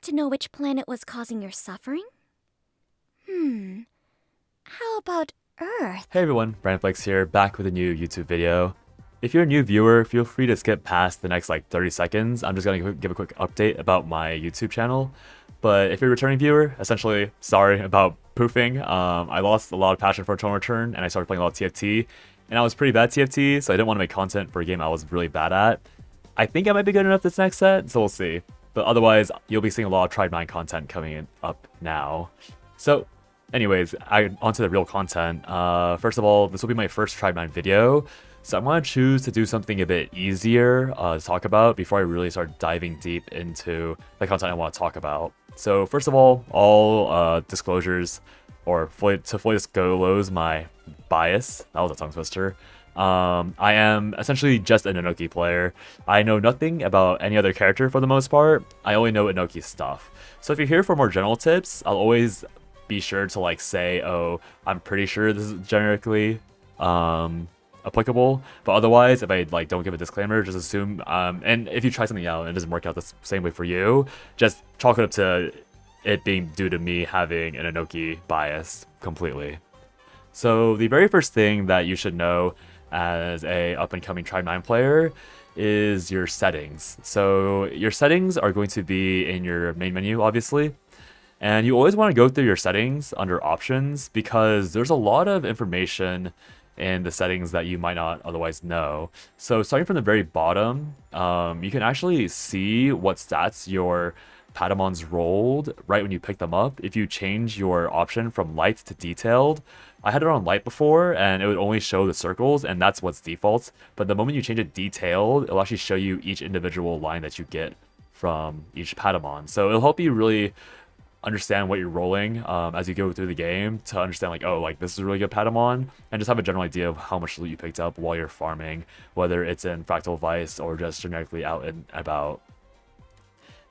want to know which planet was causing your suffering? How about Earth? Hey everyone, BrandFlex here, back with a new YouTube video. If you're a new viewer, feel free to skip past the next like 30 seconds. I'm just going to give a quick update about my YouTube channel. But if you're a returning viewer, essentially, sorry about poofing. I lost a lot of passion for Total Return, and I started playing a lot of TFT. And I was pretty bad TFT, so I didn't want to make content for a game I was really bad at. I think I might be good enough this next set, so we'll see. But otherwise, you'll be seeing a lot of Tried Mind content coming up now. So, anyways, onto the real content. First of all, this will be my first Tried Mind video. So I'm going to choose to do something a bit easier to talk about before I really start diving deep into the content I want to talk about. So first of all disclosures, or to fully disclose my bias, that was a tongue twister. I am essentially just an ENOKI player. I know nothing about any other character for the most part. I only know ENOKI stuff. So if you're here for more general tips, I'll always be sure to like say, oh, I'm pretty sure this is generically applicable, but otherwise, if I like don't give a disclaimer, just assume and if you try something out and it doesn't work out the same way for you, just chalk it up to it being due to me having an ENOKI bias completely. So the very first thing that you should know as a up-and-coming Tried Mind player is your settings. So your settings are going to be in your main menu, obviously. And you always want to go through your settings under options because there's a lot of information in the settings that you might not otherwise know. So starting from the very bottom, you can actually see what stats your Patimons rolled right when you pick them up. If you change your option from light to detailed, I had it on light before and it would only show the circles and that's what's default. But the moment you change it detailed, it'll actually show you each individual line that you get from each Patimon. So it'll help you really understand what you're rolling as you go through the game to understand like, oh, like this is a really good Patimon, and just have a general idea of how much loot you picked up while you're farming, whether it's in Fractal Vice or just generically out and about.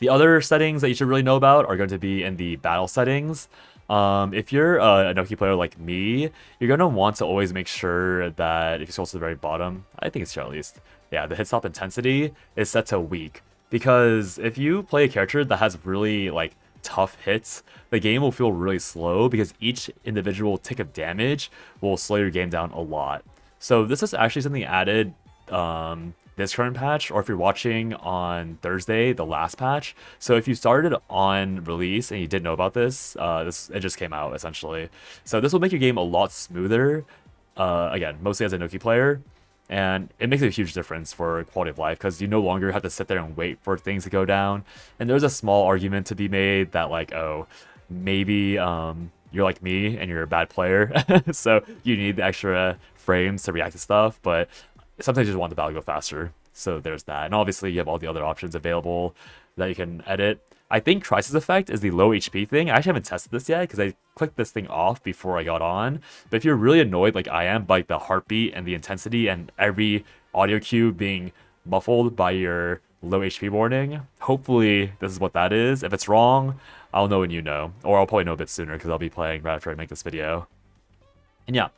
The other settings that you should really know about are going to be in the battle settings. If you're a ENOKI player like me, you're going to want to always make sure that if you scroll to the very bottom, I think it's here at least, yeah, the hit stop intensity is set to weak. Because if you play a character that has really like tough hits, the game will feel really slow because each individual tick of damage will slow your game down a lot. So this is actually something added this current patch, or if you're watching on Thursday, the last patch. So if you started on release and you didn't know about this, it just came out essentially. So this will make your game a lot smoother, again, mostly as a ENOKI player. And it makes a huge difference for quality of life because you no longer have to sit there and wait for things to go down. And there's a small argument to be made that like, oh, maybe you're like me and you're a bad player, so you need the extra frames to react to stuff. But sometimes you just want the battle to go faster. So there's that. And obviously you have all the other options available that you can edit. I think Crisis Effect is the low HP thing. I actually haven't tested this yet because I clicked this thing off before I got on. But if you're really annoyed like I am by the heartbeat and the intensity and every audio cue being muffled by your low HP warning, hopefully this is what that is. If it's wrong, I'll know when you know. Or I'll probably know a bit sooner because I'll be playing right after I make this video. And yeah,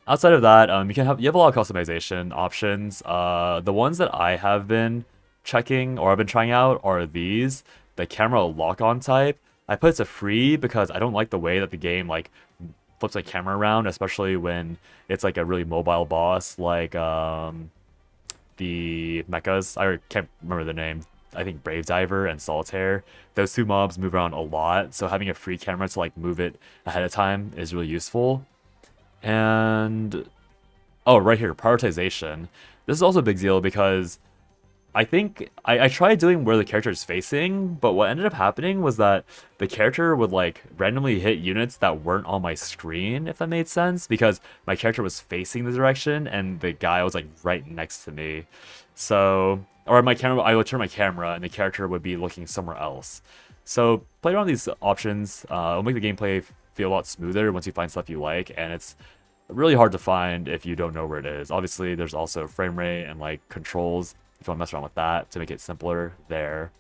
outside of that, you have a lot of customization options. The ones that I have been checking or I've been trying out are these. The camera lock-on type. I put it to free because I don't like the way that the game like flips the camera around, especially when it's like a really mobile boss like the mechas. I can't remember the name. I think Brave Diver and Solitaire. Those two mobs move around a lot, so having a free camera to like move it ahead of time is really useful. And oh, right here, prioritization. This is also a big deal because I think I tried doing where the character is facing, but what ended up happening was that the character would like randomly hit units that weren't on my screen, if that made sense, because my character was facing the direction and the guy was like right next to me. So, or my camera, I would turn my camera and the character would be looking somewhere else. So play around these options. It'll make the gameplay feel a lot smoother once you find stuff you like, and it's really hard to find if you don't know where it is. Obviously, there's also frame rate and like controls if you want to mess around with that to make it simpler there.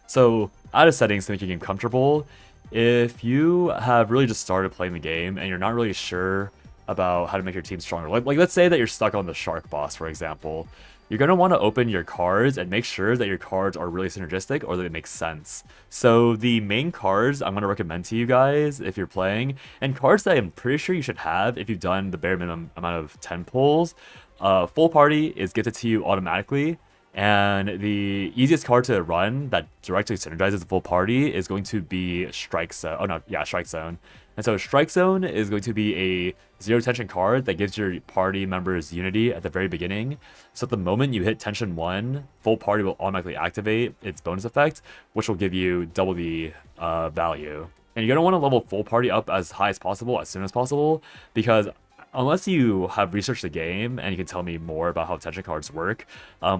So add settings to make your game comfortable. If you have really just started playing the game and you're not really sure about how to make your team stronger, like let's say that you're stuck on the shark boss, for example, you're going to want to open your cards and make sure that your cards are really synergistic or that it makes sense. So the main cards I'm going to recommend to you guys if you're playing, and cards that I'm pretty sure you should have if you've done the bare minimum amount of 10 pulls, Full Party is gifted to you automatically. And the easiest card to run that directly synergizes the Full Party is going to be Strike Zone. Oh no, yeah, Strike Zone. And so Strike Zone is going to be a zero tension card that gives your party members unity at the very beginning. So at the moment you hit tension 1, Full Party will automatically activate its bonus effect, which will give you double the value. And you're going to want to level Full Party up as high as possible, as soon as possible, because unless you have researched the game and you can tell me more about how tension cards work,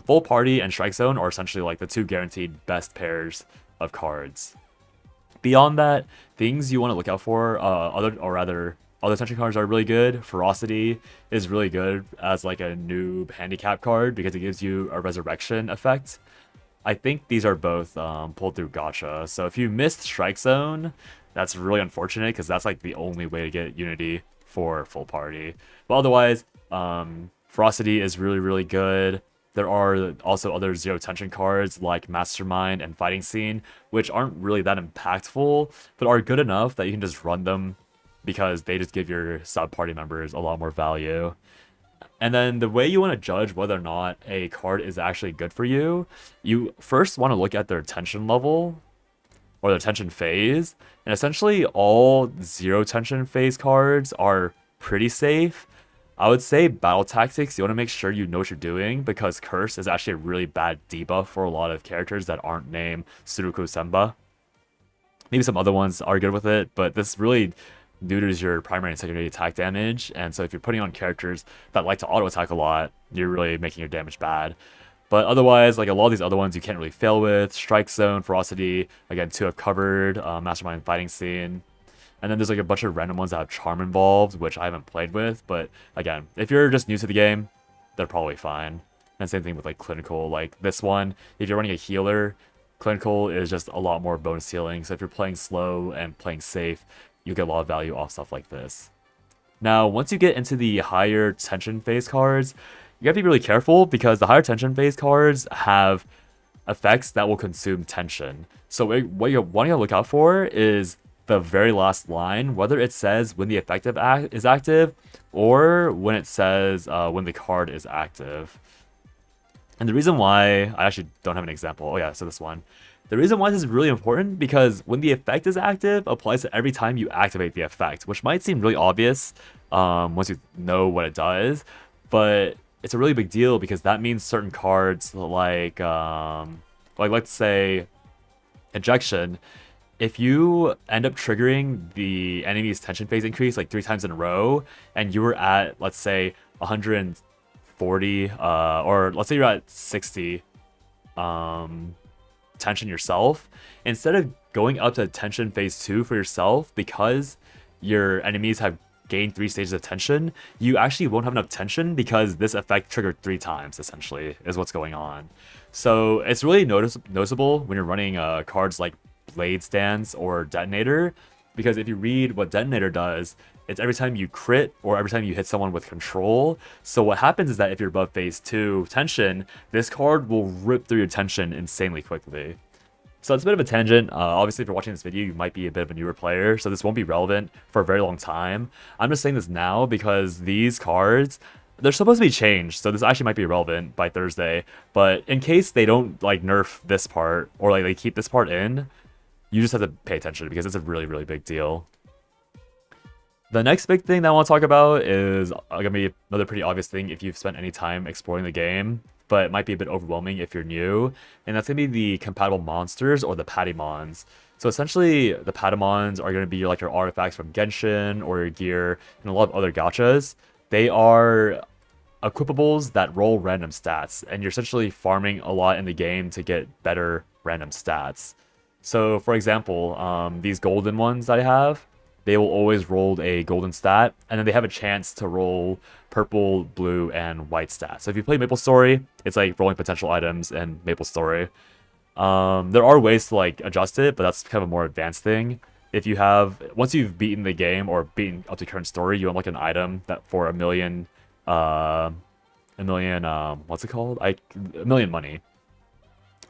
Full Party and Strike Zone are essentially like the two guaranteed best pairs of cards. Beyond that, things you want to look out for, other tension cards are really good. Ferocity is really good as like a noob handicap card because it gives you a resurrection effect. I think these are both pulled through gacha. So if you missed Strike Zone, that's really unfortunate because that's like the only way to get unity for Full Party. But otherwise, Ferocity is really, really good. There are also other zero tension cards like Mastermind and Fighting Scene, which aren't really that impactful, but are good enough that you can just run them because they just give your sub party members a lot more value. And then the way you want to judge whether or not a card is actually good for you, you first want to look at their tension level or their tension phase. And essentially all zero tension phase cards are pretty safe. I would say Battle Tactics, you want to make sure you know what you're doing because Curse is actually a really bad debuff for a lot of characters that aren't named Sudoku Senba. Maybe some other ones are good with it, but this really neuters your primary and secondary attack damage. And so if you're putting on characters that like to auto attack a lot, you're really making your damage bad. But otherwise, like a lot of these other ones you can't really fail with. Strike Zone, Ferocity, again, 2 I've covered, Mastermind, Fighting Scene. And then there's like a bunch of random ones that have Charm involved, which I haven't played with. But again, if you're just new to the game, they're probably fine. And same thing with like Clinical. Like this one, if you're running a healer, Clinical is just a lot more bonus healing. So if you're playing slow and playing safe, you get a lot of value off stuff like this. Now, once you get into the higher tension phase cards, you gotta be really careful because the higher tension phase cards have effects that will consume tension. So what you want to look out for is the very last line, whether it says when the effective is active or when it says when the card is active. And the reason why, I actually don't have an example. Oh yeah, so this one. The reason why this is really important because when the effect is active applies to every time you activate the effect, which might seem really obvious once you know what it does, but it's a really big deal because that means certain cards like let's say Ejection, if you end up triggering the enemy's tension phase increase like 3 times in a row and you were at, let's say, 140 or let's say you're at 60 tension yourself, instead of going up to tension phase 2 for yourself because your enemies have gained 3 stages of tension, you actually won't have enough tension because this effect triggered 3 times, essentially, is what's going on. So it's really noticeable when you're running cards like Blade Stance or Detonator, because if you read what Detonator does, it's every time you crit or every time you hit someone with control. So what happens is that if you're above phase 2 tension, this card will rip through your tension insanely quickly. So it's a bit of a tangent. Obviously, if you're watching this video, you might be a bit of a newer player, so this won't be relevant for a very long time. I'm just saying this now because these cards, they're supposed to be changed, so this actually might be relevant by Thursday. But in case they don't like nerf this part or like they keep this part in, you just have to pay attention because it's a really, really big deal. The next big thing that I want to talk about is gonna be another pretty obvious thing if you've spent any time exploring the game, but it might be a bit overwhelming if you're new, and that's gonna be the compatible monsters or the Patimons. So essentially, the Patimons are gonna be like your artifacts from Genshin or your gear and a lot of other gachas. They are equipables that roll random stats, and you're essentially farming a lot in the game to get better random stats. So for example, these golden ones that I have, they will always roll a golden stat, and then they have a chance to roll purple, blue, and white stats. So if you play Maple Story, it's like rolling potential items in Maple Story. There are ways to like adjust it, but that's kind of a more advanced thing. If you have, once you've beaten the game or beaten up to current story, you unlock an item that for 1 million a million, what's it called? A million money.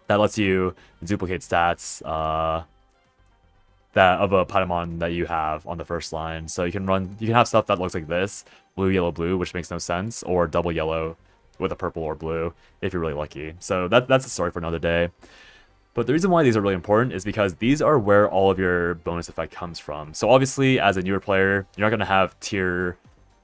That lets you duplicate stats, that of a Patimon that you have on the first line. So you can have stuff that looks like this, blue, yellow, blue, which makes no sense, or double yellow with a purple or blue if you're really lucky. So that's a story for another day. But the reason why these are really important is because these are where all of your bonus effect comes from. So obviously, as a newer player, you're not going to have tier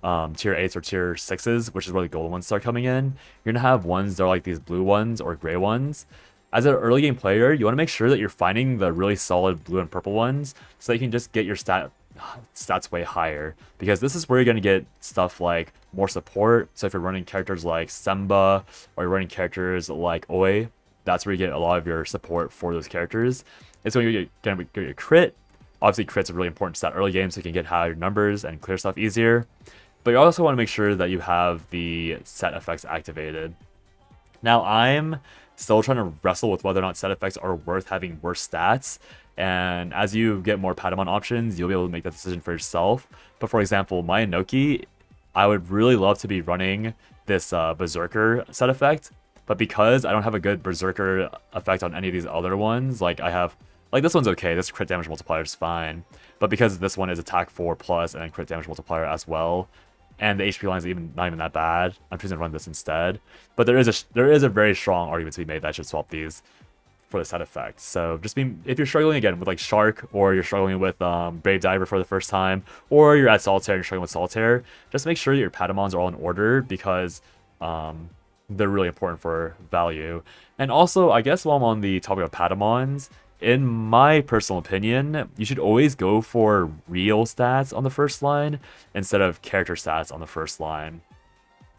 8s or tier 6s, which is where the gold ones start coming in. You're going to have ones that are like these blue ones or gray ones. As an early game player, you want to make sure that you're finding the really solid blue and purple ones so that you can just get your stats way higher. Because this is where you're going to get stuff like more support. So if you're running characters like Semba or you're running characters like Oi, that's where you get a lot of your support for those characters. It's when you're going to get your crit. Obviously, crit's a really important stat early game so you can get higher numbers and clear stuff easier. But you also want to make sure that you have the set effects activated. Now, I'm still trying to wrestle with whether or not set effects are worth having worse stats. And as you get more Patimon options, you'll be able to make that decision for yourself. But for example, my ENOKI, I would really love to be running this Berserker set effect. But because I don't have a good Berserker effect on any of these other ones, like this one's okay, this crit damage multiplier is fine. But because this one is attack 4+ and crit damage multiplier as well, and the HP line is not even that bad, I'm choosing to run this instead. But there is a very strong argument to be made that I should swap these for the set effect. So if you're struggling again with like Shark, or you're struggling with Brave Diver for the first time, or you're at Solitaire and you're struggling with Solitaire, just make sure that your Patimons are all in order, because they're really important for value. And also, I guess while I'm on the topic of Patimons, in my personal opinion, you should always go for real stats on the first line instead of character stats on the first line.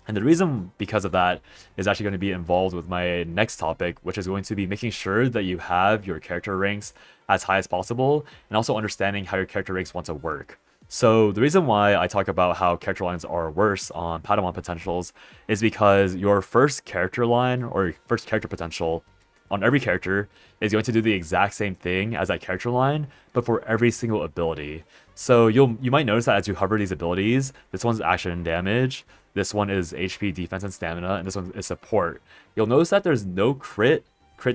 And the reason because of that is actually going to be involved with my next topic, which is going to be making sure that you have your character ranks as high as possible, and also understanding how your character ranks want to work. So the reason why I talk about how character lines are worse on Patimon potentials is because your first character line or your first character potential on every character is going to do the exact same thing as that character line, but for every single ability. So you might notice that as you hover these abilities, this one's action and damage, this one is HP, defense, and stamina, and this one is support. You'll notice that there's no crit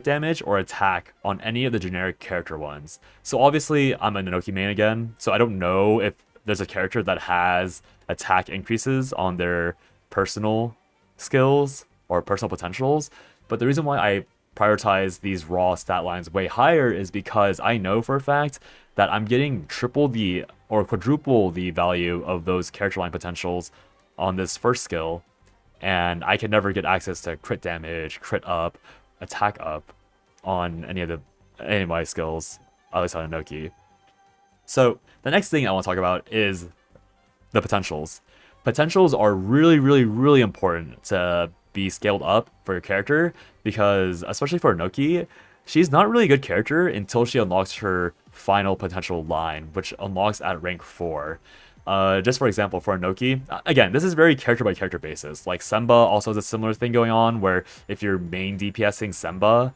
damage, or attack on any of the generic character ones. So obviously, I'm an ENOKI main again, so I don't know if there's a character that has attack increases on their personal skills or personal potentials, but the reason why I prioritize these raw stat lines way higher is because I know for a fact that I'm getting triple the or quadruple the value of those character line potentials on this first skill, and I can never get access to crit damage, crit up, attack up on any of my skills, at least on ENOKI. So the next thing I want to talk about is the potentials. Potentials are really, really, really important to be scaled up for your character, because especially for ENOKI, she's not really a good character until she unlocks her final potential line, which unlocks at rank 4. Just for example, for ENOKI, again, this is very character by character basis. Like Semba also has a similar thing going on, where if you're main DPSing Semba,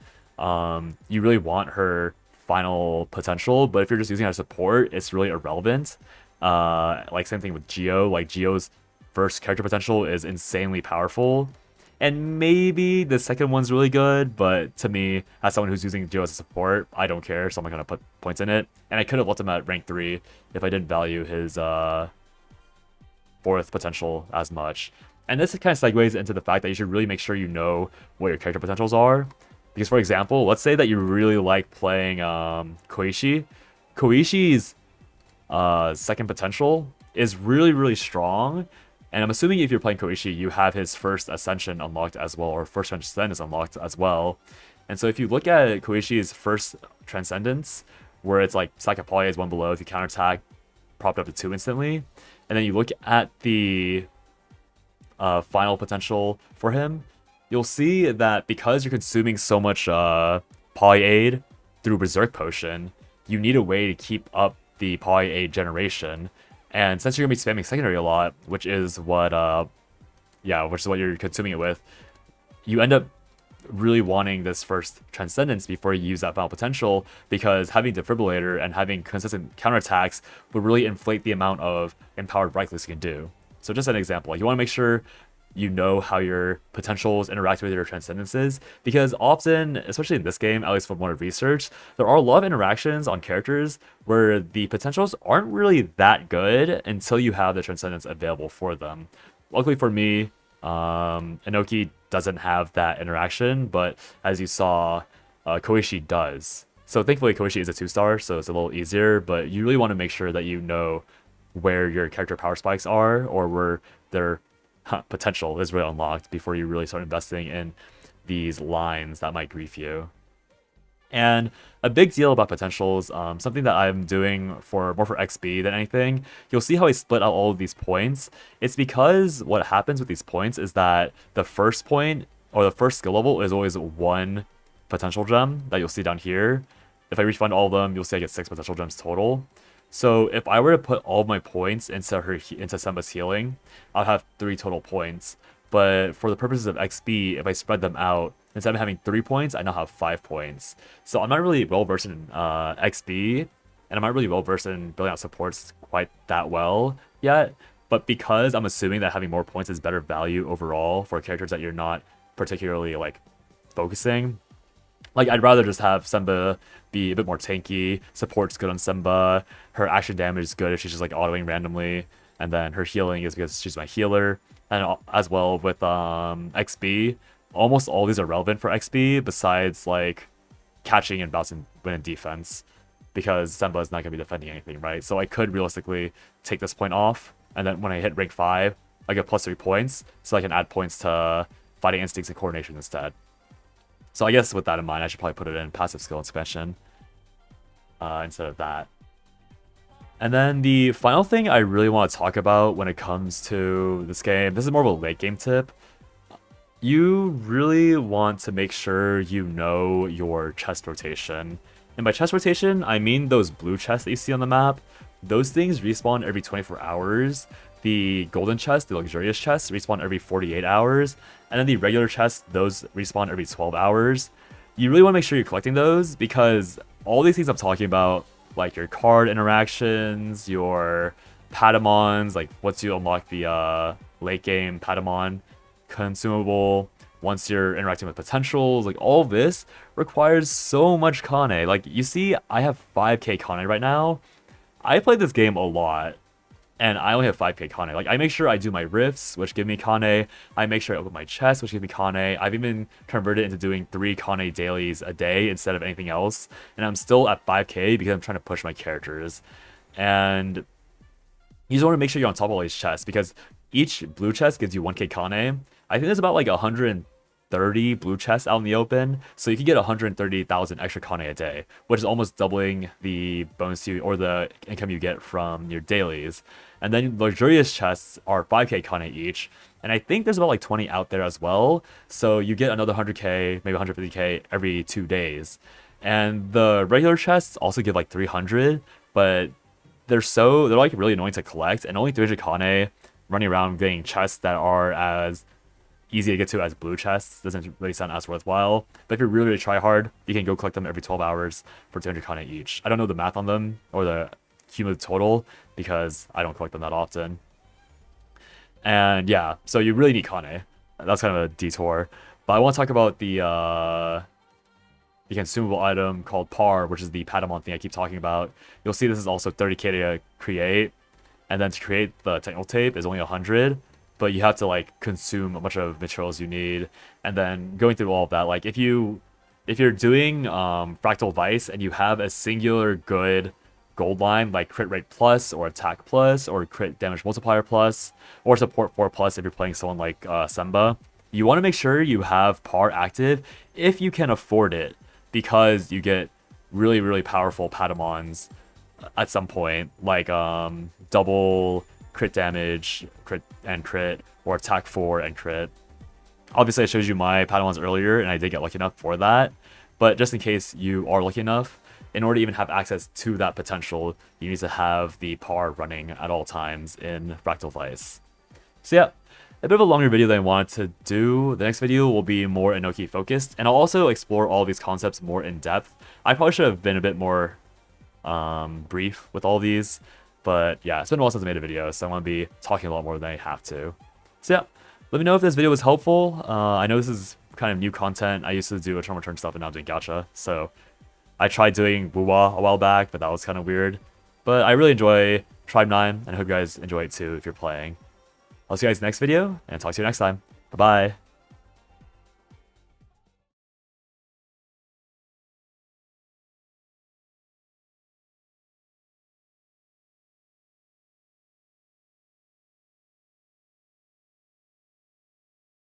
you really want her final potential, but if you're just using her as support, it's really irrelevant. Like same thing with Geo. Like Geo's first character potential is insanely powerful, and maybe the second one's really good, but to me, as someone who's using Geo as a support, I don't care, so I'm not gonna put points in it. And I could have left him at rank 3 if I didn't value his fourth potential as much. And this kind of segues into the fact that you should really make sure you know what your character potentials are. Because for example, let's say that you really like playing Koishi. Koishi's second potential is really, really strong. And I'm assuming if you're playing Koishi, you have his first Ascension unlocked as well, or first Transcendence unlocked as well. And so if you look at Koishi's first Transcendence, where it's like stack of poly is 1 below, if you counterattack, propped up to 2 instantly. And then you look at the final potential for him, you'll see that because you're consuming so much poly aid through Berserk Potion, you need a way to keep up the poly aid generation. And since you're gonna be spamming secondary a lot, which is what you're consuming it with, you end up really wanting this first Transcendence before you use that final potential, because having Defibrillator and having consistent counterattacks would really inflate the amount of empowered right clicks you can do. So just an example, like you want to make sure you know how your potentials interact with your transcendences, because often, especially in this game, at least from what I've researched, there are a lot of interactions on characters where the potentials aren't really that good until you have the transcendence available for them. Luckily for me, ENOKI doesn't have that interaction, but as you saw, Koishi does. So thankfully Koishi is a 2-star, so it's a little easier, but you really want to make sure that you know where your character power spikes are, or where their potential is really unlocked before you really start investing in these lines that might grief you. And a big deal about potentials, something that I'm doing for more for XP than anything, you'll see how I split out all of these points. It's because what happens with these points is that the first point, or the first skill level, is always one potential gem that you'll see down here. If I refund all of them, you'll see I get 6 potential gems total. So if I were to put all of my points into Semba's healing, I'll have 3 total points. But for the purposes of XP, if I spread them out, instead of having 3 points, I now have 5 points. So I'm not really well versed in XP, and I'm not really well versed in building out supports quite that well yet. But because I'm assuming that having more points is better value overall for characters that you're not particularly like focusing, like, I'd rather just have Semba be a bit more tanky, support's good on Semba, her action damage is good if she's just like autoing randomly, and then her healing is because she's my healer. And as well with XP, almost all these are relevant for XP besides like catching and bouncing when in defense, because Semba is not going to be defending anything, right? So I could realistically take this point off, and then when I hit rank 5, I get plus 3 points, so I can add points to fighting instincts and coordination instead. So I guess with that in mind, I should probably put it in passive skill expansion instead of that. And then the final thing I really want to talk about when it comes to this game, this is more of a late game tip. You really want to make sure you know your chest rotation. And by chest rotation, I mean those blue chests that you see on the map. Those things respawn every 24 hours. The golden chest, the luxurious chests, respawn every 48 hours. And then the regular chests, those respawn every 12 hours. You really want to make sure you're collecting those, because all these things I'm talking about, like your card interactions, your Patimons, like once you unlock the late game Patimon consumable, once you're interacting with potentials, like all of this requires so much KANE. Like you see, I have 5k KANE right now. I played this game a lot, and I only have 5k KANE. Like, I make sure I do my rifts, which give me KANE. I make sure I open my chest, which give me KANE. I've even converted into doing 3 KANE dailies a day instead of anything else. And I'm still at 5k because I'm trying to push my characters. And you just want to make sure you're on top of all these chests, because each blue chest gives you 1k KANE. I think there's about like 130 blue chests out in the open, so you can get 130,000 extra KANE a day, which is almost doubling the bonus you, or the income you get from your dailies. And then luxurious chests are 5k KANE each, and I think there's about like 20 out there as well, so you get another 100k, maybe 150k every 2 days. And the regular chests also give like 300, but they're like really annoying to collect, and only 300 KANE running around getting chests that are as easy to get to as blue chests doesn't really sound as worthwhile. But if you really try hard, you can go collect them every 12 hours for 200 KANE each. I don't know the math on them or the cumulative total because I don't collect them that often. And yeah, so you really need KANE. That's kind of a detour. But I want to talk about the consumable item called Par, which is the Patimon thing I keep talking about. You'll see this is also 30k to create, and then to create the technical tape is only 100. But you have to like consume a bunch of materials you need, and then going through all of that. Like if you're doing Fractal Vice and you have a singular good gold line like crit rate plus or attack plus or crit damage multiplier plus or support 4 plus if you're playing someone like Semba, you want to make sure you have Par active if you can afford it, because you get really, really powerful Patimons at some point, like double crit damage, crit and crit, or attack 4 and crit. Obviously I showed you my Patimons earlier and I did get lucky enough for that, but just in case you are lucky enough, in order to even have access to that potential, you need to have the Par running at all times in Fractal Vice. So yeah, a bit of a longer video than I wanted to do. The next video will be more ENOKI focused, and I'll also explore all these concepts more in depth. I probably should have been a bit more brief with all these, but yeah, it's been a while since I made a video, so I want to be talking a lot more than I have to. So yeah, Let me know if this video was helpful. I know this is kind of new content. I used to do a Charm Return stuff and now I'm doing gacha. So I tried doing Wuwa a while back, but that was kind of weird. But I really enjoy Tribe 9 and I hope you guys enjoy it too if you're playing. I'll see you guys next video and talk to you next time. Bye-bye.